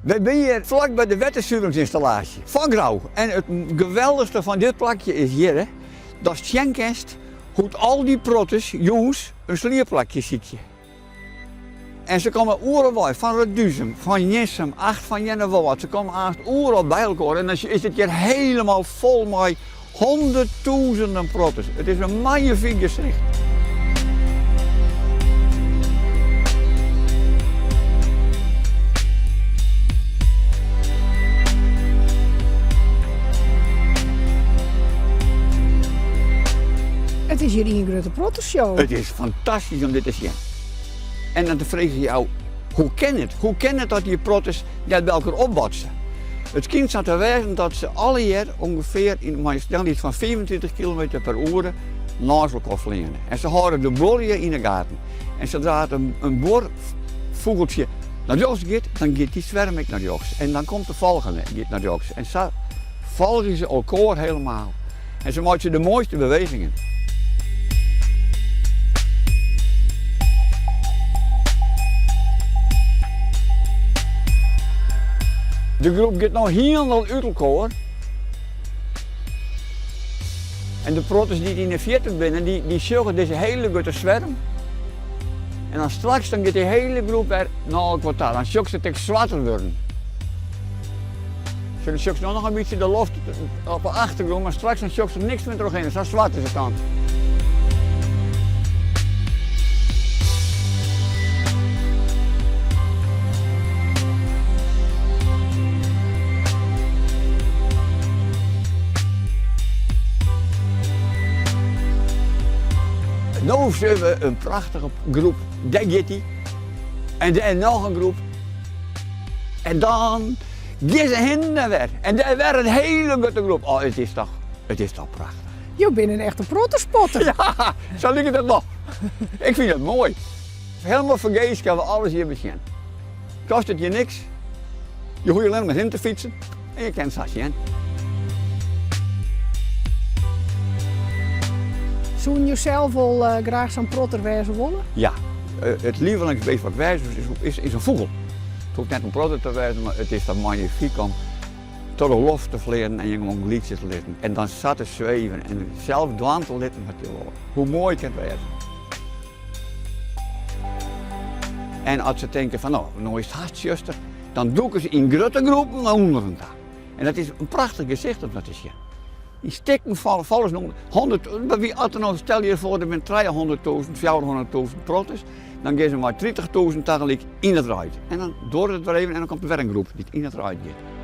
We zijn hier vlak bij de waterzuiveringsinstallatie van Grauw. En het geweldigste van dit plakje is hier, hè, dat is Tjenkest, hoe al die prottes, jongens, een slierplakje ziet je. En ze komen overal, van Reduzem, van Jessem, Acht van Jennewoud. Ze komen eigenlijk overal bij elkaar. En dan is het hier helemaal vol met honderdduizenden prottes. Het is een magnifiek gezicht. Het is hier een grote prottenshow. Het is fantastisch om dit te zien. En dan vraag je jou, hoe kan het? Hoe kan het dat die prottes bij elkaar opbotsen? Het kind staat te wijzen dat ze alle jaar ongeveer in een snelheid van 25 km per uur naast elkaar vliegen. En ze houden de bollen in de gaten. En zodra een boorvogeltje naar rechts gaat, dan gaat die zwerm ik naar rechts. En dan komt de volgende gaat naar rechts. En zo volgen ze elkaar helemaal. En ze maken de mooiste bewegingen. De groep gaat nog helemaal uit elkaar. En de prottes die in de 40 binnen, die zorgen deze hele grote zwerm. En dan straks dan gaat die hele groep er naar een kwartaal. Dan zullen ze tegen zwarter worden. Ze zullen nog een beetje de loft op de achtergrond, maar straks dan zullen ze niks meer terug in. Zo zwart is het dan. Nu hebben we een prachtige groep, daar gaat die. En nog een groep. En dan gaan ze heen en weer. En daar weer een hele grote groep. Oh, het is toch prachtig. Je bent een echte prottenspotter. Ja, zo ligt het nog. Ik vind het mooi. Helemaal vergeefs kunnen we alles hier beginnen. Kost het je niks. Je hoeft alleen maar in te fietsen en je kent het zien. Zou je zelf wel graag zo'n protter wezen willen? Ja, het lievelingsbeest wat wij is een vogel. Het hoeft net een protter te wezen, maar het is dan magnifiek om tot de loft te vliegen en je gewoon een liedje te litten. En dan zat te zweven en zelf dwaan te litten met je lof. Hoe mooi kan het wezen. En als ze denken van nou is het hartstikke, dan doeken ze in grote groepen naar onderen. En dat is een prachtig gezicht om dat te zien. In stikken vallen ze nog 100, stel je voor dat er 300.000, 400.000 prottes, dan gaan ze maar 30.000 tegelijk in het rijden. En dan door het even en dan komt de werkgroep die in het rijden gaat.